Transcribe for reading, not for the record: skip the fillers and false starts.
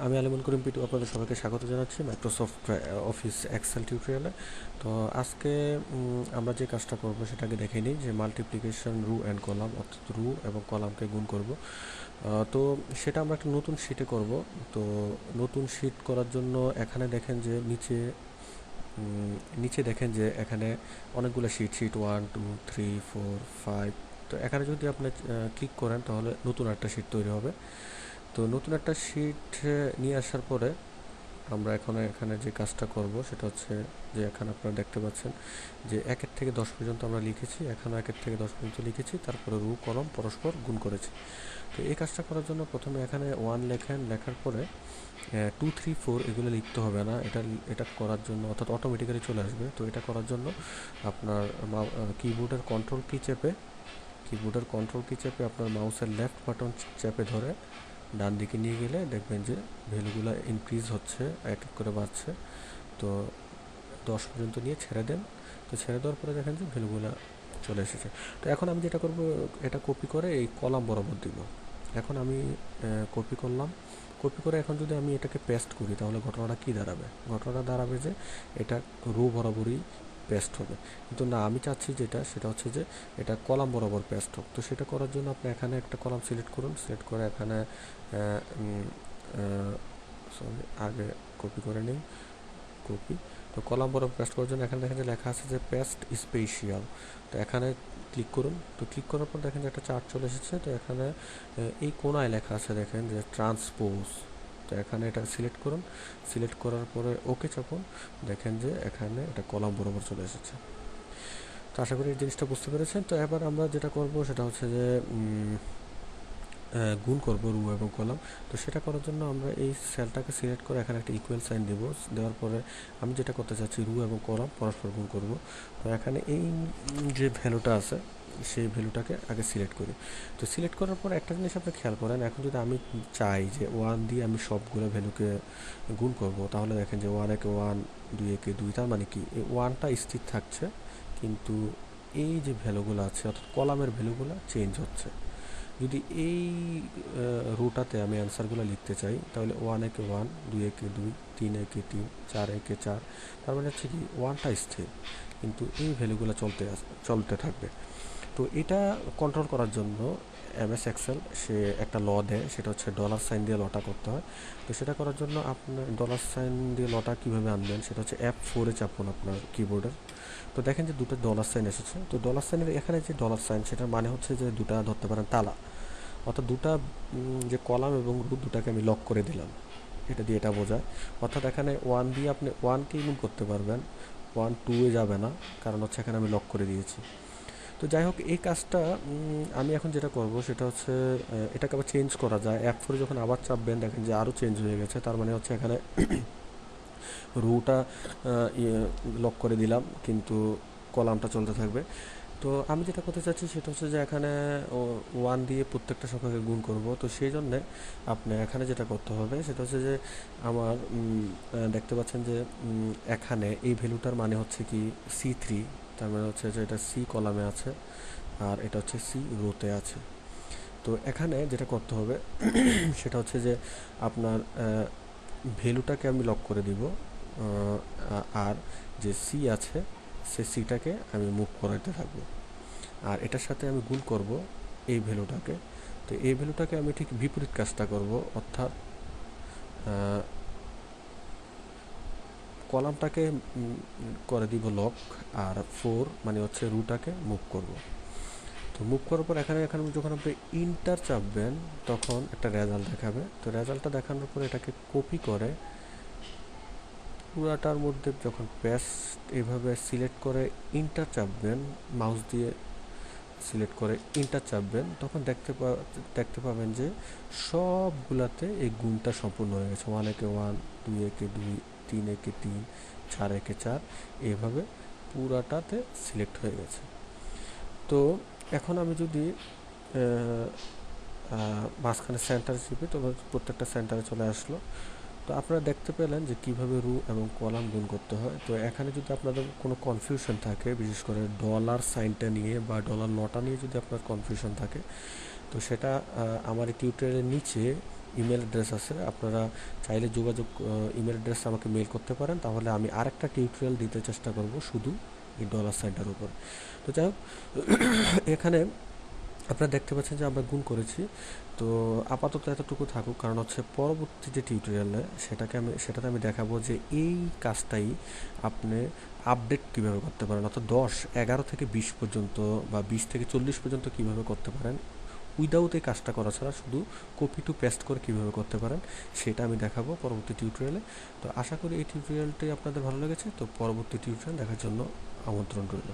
আমি আলিমুল করিম পিটু আপনাদের সবাইকে স্বাগত জানাচ্ছি মাইক্রোসফট অফিস এক্সেল টিউটোরিয়ালে। তো আজকে আমরা যে কাজটা করব সেটাকে দেখে নিই যে মাল্টিপ্লিকেশন রু অ্যান্ড কলাম, অর্থাৎ রু এবং কলামকে গুণ করব। তো সেটা আমরা একটা নতুন শিটে করব। তো নতুন শিট করার জন্য এখানে দেখেন যে নিচে দেখেন যে এখানে অনেকগুলো শিট 1 2 3 4 5। তো এখানে যদি আপনি ক্লিক করেন তাহলে নতুন একটা শিট তৈরি হবে। তো নতুন একটা শিট নিয়ে আসার পরে আমরা এখানে যে কাজটা করব সেটা হচ্ছে যে এখানে আপনারা দেখতে পাচ্ছেন যে 1 থেকে 10 পর্যন্ত আমরা লিখেছি, এখানে 1 থেকে 10 পর্যন্ত লিখেছি, তারপরে রু কলম পরস্পর গুণ করেছি। তো এই কাজটা করার জন্য প্রথমে এখানে 1 লেখেন, লেখার পরে 2 3 4 এগুলো লিখতে হবে না। এটা করার জন্য অর্থাৎ অটোমেটিক্যালি চলে আসবে। তো এটা করার জন্য আপনার কিবোর্ডের কন্ট্রোল কি চেপে আপনার মাউসের লেফট বাটন চেপে ধরে ডান দিকে নিয়ে গেলে দেখবেন যে ভ্যালুগুলো ইনক্রিজ হচ্ছে, এক এক করে বাড়ছে। তো 10 পর্যন্ত নিয়ে ছেড়ে দেন। তো ছেড়ে দেওয়ার পরে দেখেন যে ভ্যালুগুলো চলে এসেছে। তো এখন আমি যেটা করব, এটা কপি করে এই কলাম বরাবর দিব। এখন আমি কপি করলাম। কপি করে এখন যদি আমি এটাকে পেস্ট করি তাহলে ঘটনাটা কী দাঁড়াবে? ঘটনাটা দাঁড়াবে যে এটা রো বরাবরই পেস্ট হবে। কিন্তু না, আমি চাচ্ছি সেটা হচ্ছে যে এটা কলাম বরাবর পেস্ট হোক। তো সেটা করার জন্য আপনি এখানে একটা কলাম সিলেক্ট করুন। সিলেক্ট করে এখানে সরি, আগে কপি করে নিই। কপি। তো কলাম বরাবর পেস্ট করার জন্য এখানে দেখেন যে লেখা আছে যে পেস্ট স্পেশিয়াল। তো এখানে ক্লিক করুন। তো ক্লিক করার পর দেখেন যে একটা চার্ট চলে এসেছে। তো এখানে এই কোণায় লেখা আছে দেখেন যে ট্রান্সপোজ। তো এখানে এটা সিলেক্ট করুন। সিলেক্ট করার পরে ওকে চাপুন। দেখেন যে এখানে এটা কলাম বরাবর চলে এসেছে। তো আশা করি এই জিনিসটা বুঝতে পেরেছেন। তো এবার আমরা যেটা করব সেটা হচ্ছে যে গুণ করব রু এবং কলাম। তো সেটা করার জন্য আমরা এই সেলটাকে সিলেক্ট করে এখানে একটা ইকুয়াল সাইন দেব। দেওয়ার পরে আমি যেটা করতে চাচ্ছি রু এবং কলাম পরস্পর গুণ করব। তো এখানে এই যে ভ্যালুটা আছে সেই ভ্যালুটাকে আগে সিলেক্ট করি। তো সিলেক্ট করার পর একটা জিনিস আপনি খেয়াল করেন, এখন যদি আমি চাই যে 1 দিয়ে আমি সবগুলো ভ্যালুকে গুণ করব তাহলে দেখেন যে 1 একে 1, 2 একে 2, তার মানে কি এই 1টা স্থির থাকছে, কিন্তু এই যে ভ্যালুগুলো আছে অর্থাৎ কলামের ভ্যালুগুলো চেঞ্জ হচ্ছে। যদি এই রোটাতে আমি অ্যান্সারগুলো লিখতে চাই তাহলে 1 একে 1, 2 একে 2, 3 একে 3, 4 একে 4, তার মানে হচ্ছে কি 1টা স্থির, কিন্তু এই ভ্যালুগুলো চলতে থাকবে। তো এটা কন্ট্রোল করার জন্য এমএস এক্সেল সে একটা ল দেয়, সেটা হচ্ছে ডলার সাইন দিয়ে লটা করতে হয়। তো সেটা করার জন্য আপনার ডলার সাইন দিয়ে লটা কীভাবে আনবেন সেটা হচ্ছে F4 চাপুন আপনার কিবোর্ডের। তো দেখেন যে দুটো ডলার সাইন এসেছে। তো ডলার সাইনের এখানে যে ডলার সাইন সেটার মানে হচ্ছে যে দুটা ধরতে পারেন তালা, অর্থাৎ দুটা যে কলাম এবং রো দুটাকে আমি লক করে দিলাম, এটা দিয়ে এটা বোঝায়। অর্থাৎ এখানে 1 দিয়ে আপনি 1কে গুণ করতে পারবেন, 1 2-এ যাবে না, কারণ হচ্ছে এখানে আমি লক করে দিয়েছি। তো যাই হোক, এই কাজটা আমি এখন যেটা করব সেটা হচ্ছে এটাকে আবার চেঞ্জ করা যায়। F4 যখন আবার চাপবেন দেখেন যে আরও চেঞ্জ হয়ে গেছে, তার মানে হচ্ছে এখানে রোটা লক করে দিলাম, কিন্তু কলামটা চলতে থাকবে। তো আমি যেটা করতে চাচ্ছি সেটা হচ্ছে যে এখানে 1 দিয়ে প্রত্যেকটা সংখ্যাকে গুণ করব। তো সেই জন্যে আপনি এখানে যেটা করতে হবে সেটা হচ্ছে যে আমার দেখতে পাচ্ছেন যে এখানে এই ভ্যালুটার মানে হচ্ছে কি C3, তার মানে হচ্ছে যে এটা সি কলামে আছে আর এটা হচ্ছে সি রোতে আছে। তো এখানে যেটা করতে হবে সেটা হচ্ছে যে আপনার ভ্যালুটাকে আমি লক করে দিব, আর যে সি আছে সে সিটাকে আমি মুভ করাতে থাকবো, আর এটার সাথে আমি গুণ করব এই ভ্যালুটাকে। তো এই ভ্যালুটাকে আমি ঠিক বিপরীত কাজটা করব, অর্থাৎ কলামটাকে করে দিব লক, আর 4 মানে হচ্ছে রুটাকে মুভ করব। তো মুভ করার পর এখানে এখানে যখন আপনি ইন্টার চাপবেন তখন একটা রেজাল্ট দেখাবে। তো রেজাল্টটা দেখানোর পর এটাকে কপি করে পুরাটার মধ্যে যখন পেস্ট এভাবে সিলেক্ট করে ইন্টার চাপবেন, মাউস দিয়ে সিলেক্ট করে ইন্টার চাপবেন, তখন দেখতে পাবেন যে সবগুলাতে এই গুণটা সম্পূর্ণ হয়ে গেছে। 1 একে 1, 2 একে 2, 3 একে 3, 4 একে 4, এইভাবে পুরাটাতে সিলেক্ট হয়ে গেছে। তো এখন আমি যদি মাঝখানে সেন্টারে চিপি তো প্রত্যেকটা সেন্টারে চলে আসলো। তো আপনারা দেখতে পেলেন যে কিভাবে রো এবং কলাম গুণ করতে হয়। তো এখানে যদি আপনাদের কোনো কনফিউশন থাকে, বিশেষ করে ডলার সাইনটা নিয়ে বা ডলার লটা নিয়ে যদি আপনার কনফিউশন থাকে, তো সেটা আমার এই টিউটোরিয়ালের নিচে ইমেল অ্যাড্রেস আছে, আপনারা চাইলে ইমেল অ্যাড্রেস আমাকে মেল করতে পারেন, তাহলে আমি আরেকটা টিউটোরিয়াল দিতে চেষ্টা করব শুধু এই ডলার সাইনটার উপর। তো যাই হোক, এখানে আপনারা দেখতে পাচ্ছেন যে আমরা গুণ করেছি। তো আপাতত এতটুকু থাকুক, কারণ হচ্ছে পরবর্তী যে টিউটোরিয়ালে সেটাতে আমি দেখাবো যে এই কাজটাই আপনি আপডেট কিভাবে করতে পারেন, অর্থাৎ 10, 11 থেকে 20 পর্যন্ত বা 20 থেকে 40 পর্যন্ত কিভাবে করতে পারেন উইদাউট এই কাজটা করা ছাড়া, শুধু কপি টু পেস্ট করে কিভাবে করতে পারেন সেটা আমি দেখাবো পরবর্তী টিউটোরিয়ালে। তো আশা করি এই টিউটোরিয়ালটি আপনাদের ভালো লেগেছে। তো পরবর্তী টিউটোরিয়াল দেখার জন্য আমন্ত্রণ রইল।